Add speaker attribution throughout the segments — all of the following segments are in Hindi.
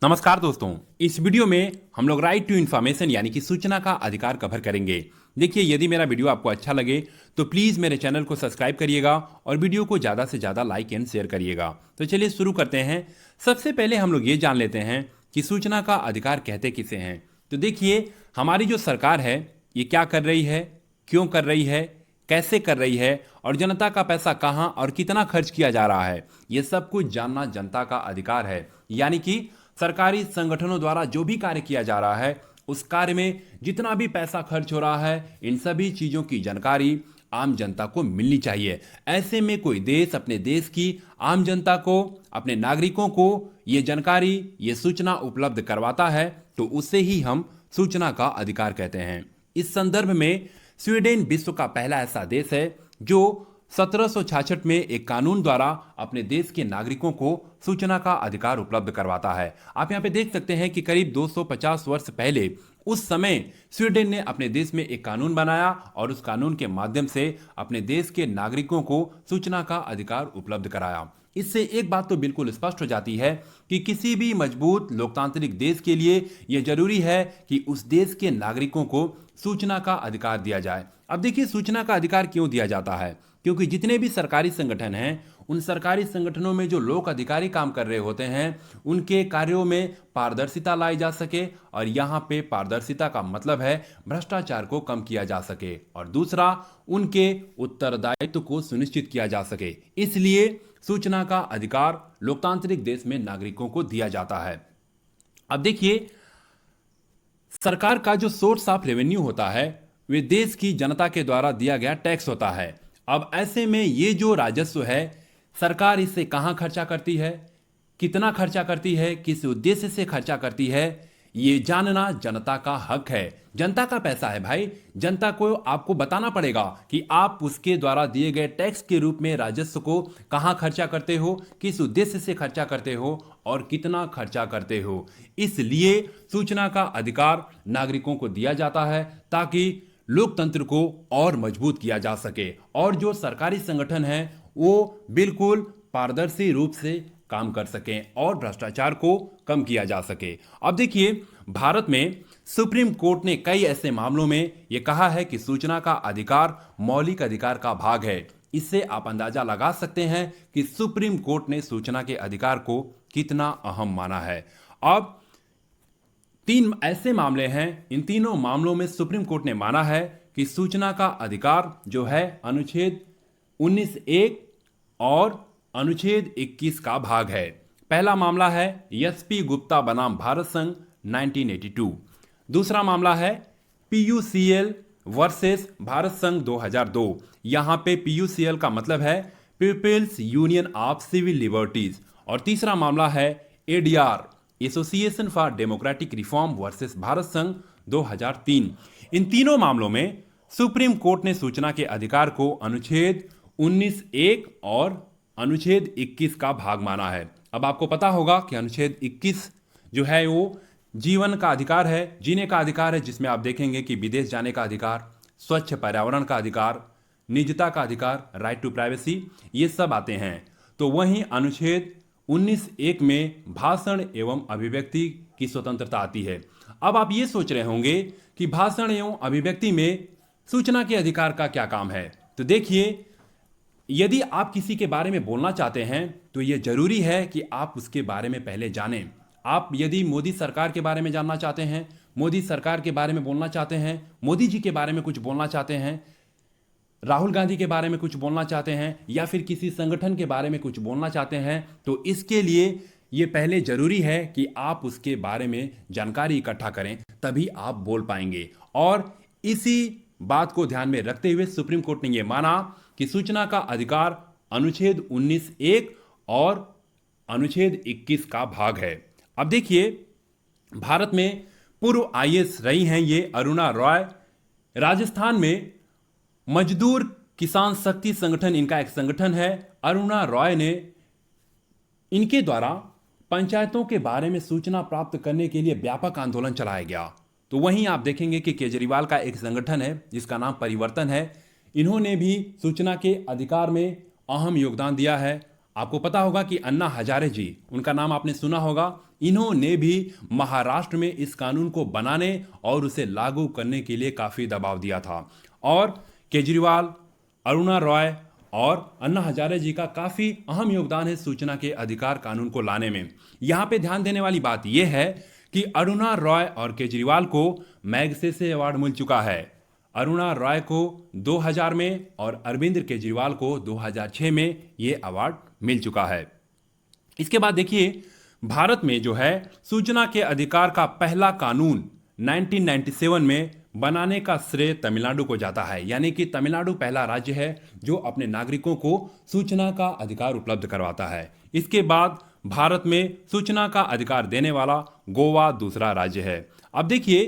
Speaker 1: नमस्कार दोस्तों। इस वीडियो में हम लोग राइट टू इन्फॉर्मेशन यानी कि सूचना का अधिकार कवर करेंगे। देखिए, यदि मेरा वीडियो आपको अच्छा लगे तो प्लीज मेरे चैनल को सब्सक्राइब करिएगा और वीडियो को ज्यादा से ज्यादा लाइक एंड शेयर करिएगा। तो चलिए शुरू करते हैं। सबसे पहले हम लोग ये जान लेते हैं कि सूचना का अधिकार कहते किसे हैं। तो देखिए, हमारी जो सरकार है ये क्या कर रही है, क्यों कर रही है, कैसे कर रही है और जनता का पैसा कहां और कितना खर्च किया जा रहा है, ये सब कुछ जानना जनता का अधिकार है। यानी कि सरकारी संगठनों द्वारा जो भी कार्य किया जा रहा है उस कार्य में जितना भी पैसा खर्च हो रहा है, इन सभी चीजों की जानकारी आम जनता को मिलनी चाहिए। ऐसे में कोई देश अपने देश की आम जनता को, अपने नागरिकों को ये जानकारी, ये सूचना उपलब्ध करवाता है तो उसे ही हम सूचना का अधिकार कहते हैं। इस संदर्भ में स्वीडन विश्व का पहला ऐसा देश है जो 1766 में एक कानून द्वारा अपने देश के नागरिकों को सूचना का अधिकार उपलब्ध करवाता है। आप यहाँ पे देख सकते हैं कि करीब 250 वर्ष पहले उस समय स्वीडन ने अपने देश में एक कानून बनाया और उस कानून के माध्यम से अपने देश के नागरिकों को सूचना का अधिकार उपलब्ध कराया। इससे एक बात तो बिल्कुल स्पष्ट हो जाती है कि किसी भी मजबूत लोकतांत्रिक देश के लिए यह जरूरी है कि उस देश के नागरिकों को सूचना का अधिकार दिया जाए। अब देखिए, सूचना का अधिकार क्यों दिया जाता है? क्योंकि जितने भी सरकारी संगठन हैं, उन सरकारी संगठनों में जो लोक अधिकारी काम कर रहे होते हैं, उनके कार्यों में पारदर्शिता लाई जा सके। और यहाँ पे पारदर्शिता का मतलब है भ्रष्टाचार को कम किया जा सके और दूसरा, उनके उत्तरदायित्व को सुनिश्चित किया जा सके। इसलिए सूचना का अधिकार लोकतांत्रिक देश में नागरिकों को दिया जाता है। अब देखिए, सरकार का जो सोर्स ऑफ रेवेन्यू होता है वे देश की जनता के द्वारा दिया गया टैक्स होता है। अब ऐसे में ये जो राजस्व है, सरकार इससे कहां खर्चा करती है, कितना खर्चा करती है, किस उद्देश्य से खर्चा करती है, ये जानना जनता का हक है। जनता का पैसा है भाई, जनता को आपको बताना पड़ेगा कि आप उसके द्वारा दिए गए टैक्स के रूप में राजस्व को कहां खर्चा करते हो, किस उद्देश्य से खर्चा करते हो और कितना खर्चा करते हो। इसलिए सूचना का अधिकार नागरिकों को दिया जाता है ताकि लोकतंत्र को और मजबूत किया जा सके और जो सरकारी संगठन है वो बिल्कुल पारदर्शी रूप से काम कर सकें और भ्रष्टाचार को कम किया जा सके। अब देखिए, भारत में सुप्रीम कोर्ट ने कई ऐसे मामलों में यह कहा है कि सूचना का अधिकार मौलिक अधिकार का भाग है। इससे आप अंदाजा लगा सकते हैं कि सुप्रीम कोर्ट ने सूचना के अधिकार को कितना अहम माना है। अब तीन ऐसे मामले हैं, इन तीनों मामलों में सुप्रीम कोर्ट ने माना है कि सूचना का अधिकार जो है अनुच्छेद 19(1) और अनुच्छेद 21 का भाग है। पहला मामला है एसपी गुप्ता बनाम भारत संघ 1982। दूसरा मामला है पीयूसीएल वर्सेस भारत संघ 2002। यहां पे पीयूसीएल का मतलब है people's union of civil liberties. और तीसरा मामला है ADR association for democratic reform versus Bharat संघ 2003। इन तीनों मामलों में सुप्रीम कोर्ट ने सूचना के अधिकार को अनुच्छेद 19(1) और अनुच्छेद 21 का भाग माना है। अब आपको पता होगा कि अनुच्छेद 21 जो है वो जीवन का अधिकार है, जीने का अधिकार है, जिसमें आप देखेंगे कि विदेश जाने का अधिकार, स्वच्छ पर्यावरण का अधिकार, निजता का अधिकार, राइट टू प्राइवेसी, ये सब आते हैं। तो वहीं अनुच्छेद 19(1) में भाषण एवं अभिव्यक्ति की स्वतंत्रता आती है। अब आप ये सोच रहे होंगे कि भाषण एवं अभिव्यक्ति में सूचना के अधिकार का क्या काम है। तो देखिए, यदि आप किसी के बारे में बोलना चाहते हैं तो यह जरूरी है कि आप उसके बारे में पहले जानें। आप यदि मोदी सरकार के बारे में जानना चाहते हैं, मोदी सरकार के बारे में बोलना चाहते हैं, मोदी जी के बारे में कुछ बोलना चाहते हैं, राहुल गांधी के बारे में कुछ बोलना चाहते हैं या फिर किसी संगठन के बारे में कुछ बोलना चाहते हैं, तो इसके लिए ये पहले जरूरी है कि आप उसके बारे में जानकारी इकट्ठा करें, तभी आप बोल पाएंगे। और इसी बात को ध्यान में रखते हुए सुप्रीम कोर्ट ने यह माना कि सूचना का अधिकार अनुच्छेद 19(1) और अनुच्छेद 21 का भाग है। अब देखिए, भारत में पूर्व आईएएस रही हैं ये अरुणा रॉय। राजस्थान में मजदूर किसान शक्ति संगठन इनका एक संगठन है। अरुणा रॉय ने, इनके द्वारा पंचायतों के बारे में सूचना प्राप्त करने के लिए व्यापक आंदोलन चलाया गया। तो वहीं आप देखेंगे कि केजरीवाल का एक संगठन है जिसका नाम परिवर्तन है, इन्होंने भी सूचना के अधिकार में अहम योगदान दिया है। आपको पता होगा कि अन्ना हजारे जी, उनका नाम आपने सुना होगा, इन्होंने भी महाराष्ट्र में इस कानून को बनाने और उसे लागू करने के लिए काफी दबाव दिया था। और केजरीवाल, अरुणा रॉय और अन्ना हजारे जी का काफी अहम योगदान है सूचना के अधिकार कानून को लाने में। यहां पे ध्यान देने वाली बात यह है कि अरुणा रॉय और केजरीवाल को मैग्सेसे अवार्ड मिल चुका है। अरुणा रॉय को 2000 में और अरविंद केजरीवाल को 2006 में यह अवार्ड मिल चुका है। इसके बाद देखिए, भारत में जो है सूचना के अधिकार का पहला कानून 1997 में बनाने का श्रेय तमिलनाडु को जाता है। यानी कि तमिलनाडु पहला राज्य है जो अपने नागरिकों को सूचना का अधिकार उपलब्ध करवाता है। इसके बाद भारत में सूचना का अधिकार देने वाला गोवा दूसरा राज्य है। अब देखिए,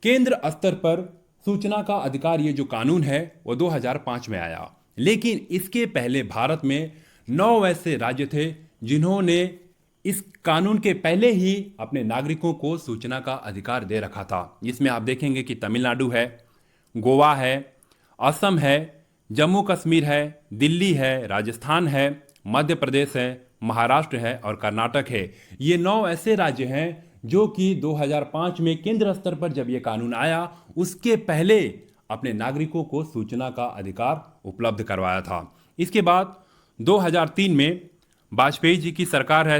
Speaker 1: केंद्र स्तर पर सूचना का अधिकार ये जो कानून है वो 2005 में आया, लेकिन इसके पहले भारत में 9 ऐसे राज्य थे जिन्होंने इस कानून के पहले ही अपने नागरिकों को सूचना का अधिकार दे रखा था। इसमें आप देखेंगे कि तमिलनाडु है, गोवा है, असम है, जम्मू कश्मीर है, दिल्ली है, राजस्थान है, मध्य प्रदेश है, महाराष्ट्र है और कर्नाटक है। ये 9 ऐसे राज्य हैं जो कि 2005 में केंद्र स्तर पर जब ये कानून आया उसके पहले अपने नागरिकों को सूचना का अधिकार उपलब्ध करवाया था। इसके बाद 2003 में वाजपेयी जी की सरकार है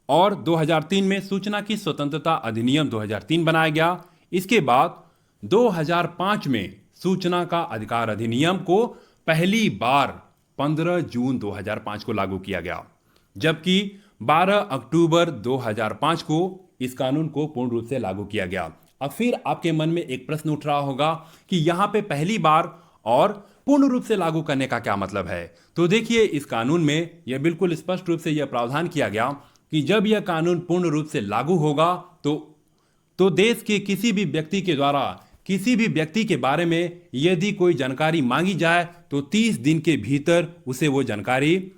Speaker 1: और 2003 में सूचना की स्वतंत्रता अधिनियम 2003 बनाया गया। इसके बाद 2005 में सूचना का अधिकार अधिनियम को पहली बार 15 जून 2005 को लागू किया गया, जबकि 12 अक्टूबर 2005 को इस कानून को पूर्ण रूप से लागू किया गया। अब फिर आपके मन में एक प्रश्न उठ रहा होगा कि यहां पे पहली बार और पूर्ण रूप से लागू करने का क्या मतलब है। तो देखिए, इस कानून में यह बिल्कुल स्पष्ट रूप से यह प्रावधान किया गया कि जब यह कानून पूर्ण रूप से लागू होगा तो देश के किसी भी व्यक्ति के द्वारा किसी भी व्यक्ति के बारे में यदि कोई जानकारी मांगी जाए तो 30 दिन के भीतर उसे वो जानकारी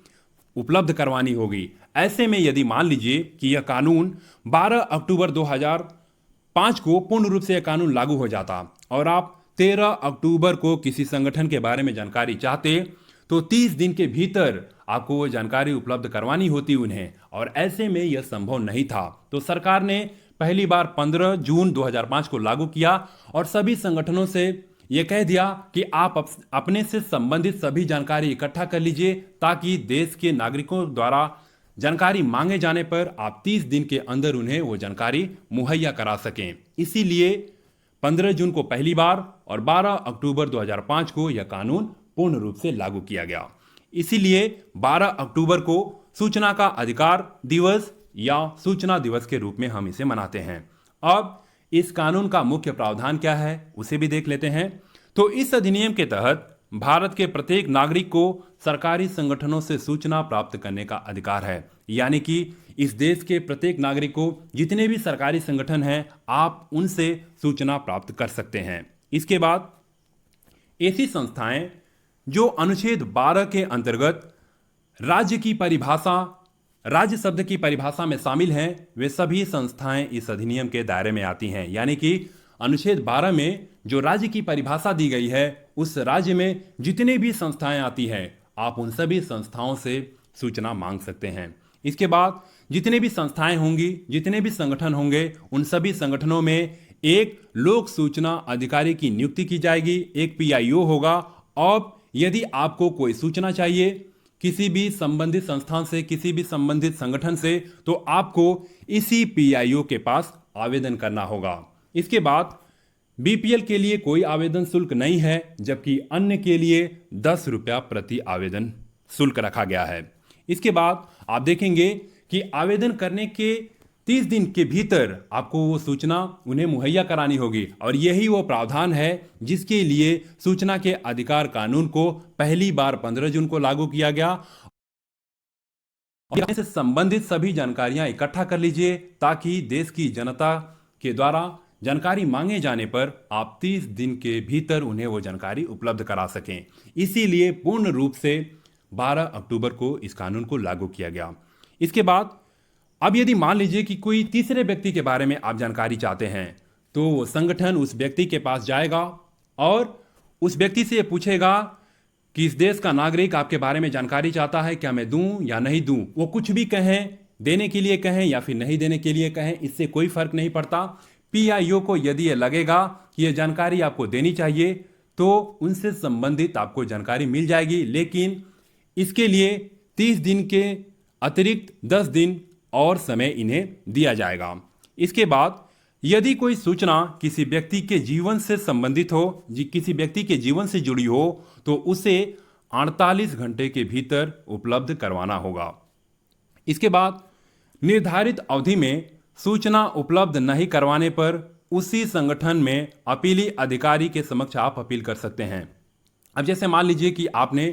Speaker 1: उपलब्ध करवानी होगी। ऐसे में यदि मान लीजिए कि यह कानून 12 अक्टूबर 2005 को पूर्ण रूप से यह कानून लागू हो जाता और आप 13 अक्टूबर को किसी संगठन के बारे में जानकारी चाहते तो 30 दिन के भीतर आपको वो जानकारी उपलब्ध करवानी होती उन्हें, और ऐसे में यह संभव नहीं था। तो सरकार ने पहली बार 15 जून 2005 को लागू किया और सभी संगठनों से यह कह दिया कि आप अपने से संबंधित सभी जानकारी इकट्ठा कर लीजिए ताकि देश के नागरिकों द्वारा जानकारी मांगे जाने पर आप 30 दिन के अंदर उन्हें वो जानकारी मुहैया करा सकें। इसीलिए 15 जून को पहली बार और 12 अक्टूबर 2005 को यह कानून पूर्ण रूप से लागू किया गया। इसीलिए 12 अक्टूबर को सूचना का अधिकार दिवस या सूचना दिवस के रूप में हम इसे मनाते हैं। अब इस कानून का मुख्य प्रावधान क्या है उसे भी देख लेते हैं। तो इस अधिनियम के तहत भारत के प्रत्येक नागरिक को सरकारी संगठनों से सूचना प्राप्त करने का अधिकार है। यानी कि इस देश के प्रत्येक नागरिक को जितने भी सरकारी संगठन हैं आप उनसे सूचना प्राप्त कर सकते हैं। इसके बाद ऐसी संस्थाएं जो अनुच्छेद 12 के अंतर्गत राज्य शब्द की परिभाषा में शामिल हैं वे सभी संस्थाएं इस अधिनियम के दायरे में आती हैं। यानी कि अनुच्छेद 12 में जो राज्य की परिभाषा दी गई है उस राज्य में जितने भी संस्थाएं आती हैं आप उन सभी संस्थाओं से सूचना मांग सकते हैं। इसके बाद जितने भी संस्थाएं होंगी, जितने भी संगठन होंगे, उन सभी संगठनों में एक लोक सूचना अधिकारी की नियुक्ति की जाएगी, एक पीआईओ होगा। अब यदि आपको कोई सूचना चाहिए किसी भी संबंधित संस्थान से, किसी भी संबंधित संगठन से, तो आपको इसी पीआईओ के पास आवेदन करना होगा। इसके बाद बीपीएल के लिए कोई आवेदन शुल्क नहीं है, जबकि अन्य के लिए 10 रुपया प्रति आवेदन शुल्क रखा गया है। इसके बाद आप देखेंगे कि आवेदन करने के 30 दिन के भीतर आपको वो सूचना उन्हें मुहैया करानी होगी, और यही वो प्रावधान है जिसके लिए सूचना के अधिकार कानून को पहली बार 15 जून को लागू किया गया। और इससे संबंधित सभी जानकारियां इकट्ठा कर लीजिए ताकि देश की जनता के द्वारा जानकारी मांगे जाने पर आप 30 दिन के भीतर उन्हें वो जानकारी उपलब्ध करा सकें। इसीलिए पूर्ण रूप से 12 अक्टूबर को इस कानून को लागू किया गया। इसके बाद अब यदि मान लीजिए कि कोई तीसरे व्यक्ति के बारे में आप जानकारी चाहते हैं तो वो संगठन उस व्यक्ति के पास जाएगा और उस व्यक्ति से पूछेगा कि इस देश का नागरिक आपके बारे में जानकारी चाहता है, क्या मैं दूं या नहीं दूं। वो कुछ भी कहें, देने के लिए कहें या फिर नहीं देने के लिए कहें, इससे कोई फर्क नहीं पड़ता। पीआईओ को यदि ये लगेगा कि ये जानकारी आपको देनी चाहिए तो उनसे संबंधित आपको जानकारी मिल जाएगी, लेकिन इसके लिए 30 दिन के अतिरिक्त 10 दिन और समय इन्हें दिया जाएगा। इसके बाद यदि कोई सूचना किसी व्यक्ति के जीवन से संबंधित हो, किसी व्यक्ति के जीवन से जुड़ी हो, तो उसे 48 घंटे के भीतर उपलब्ध करवाना होगा। इसके बाद निर्धारित अवधि में सूचना उपलब्ध नहीं करवाने पर उसी संगठन में अपीली अधिकारी के समक्ष आप अपील कर सकते हैं। अब जैसे मान लीजिए कि आपने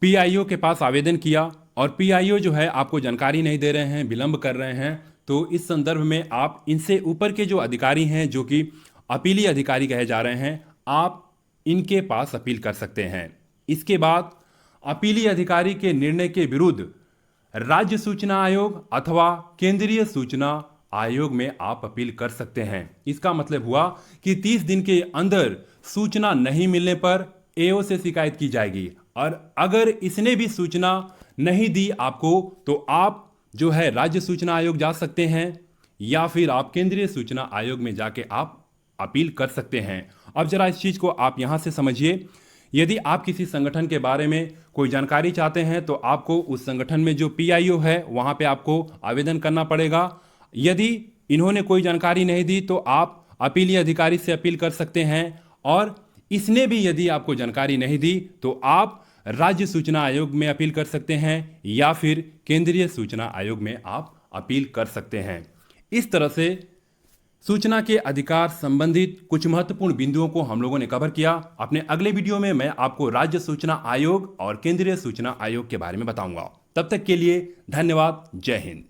Speaker 1: पीआईओ के पास आवेदन किया और पीआईओ जो है आपको जानकारी नहीं दे रहे हैं, विलंब कर रहे हैं, तो इस संदर्भ में आप इनसे ऊपर के जो अधिकारी हैं, जो कि अपीली अधिकारी कहे जा रहे हैं, आप इनके पास अपील कर सकते हैं। इसके बाद अपीली अधिकारी के निर्णय के विरुद्ध राज्य सूचना आयोग अथवा केंद्रीय सूचना आयोग में आप अपील कर सकते हैं। इसका मतलब हुआ कि 30 दिन के अंदर सूचना नहीं मिलने पर एओ से शिकायत की जाएगी, और अगर इसने भी सूचना नहीं दी आपको तो आप जो है राज्य सूचना आयोग जा सकते हैं या फिर आप केंद्रीय सूचना आयोग में जाके आप अपील कर सकते हैं। अब जरा इस चीज को आप यहां से समझिए। यदि आप किसी संगठन के बारे में कोई जानकारी चाहते हैं तो आपको उस संगठन में जो पीआईओ है वहां पे आपको आवेदन करना पड़ेगा। यदि इन्होंने कोई जानकारी नहीं दी तो आप अपीली अधिकारी से अपील कर सकते हैं, और इसने भी यदि आपको जानकारी नहीं दी तो आप राज्य सूचना आयोग में अपील कर सकते हैं या फिर केंद्रीय सूचना आयोग में आप अपील कर सकते हैं। इस तरह से सूचना के अधिकार संबंधित कुछ महत्वपूर्ण बिंदुओं को हम लोगों ने कवर किया। अपने अगले वीडियो में मैं आपको राज्य सूचना आयोग और केंद्रीय सूचना आयोग के बारे में बताऊंगा। तब तक के लिए धन्यवाद। जय हिंद।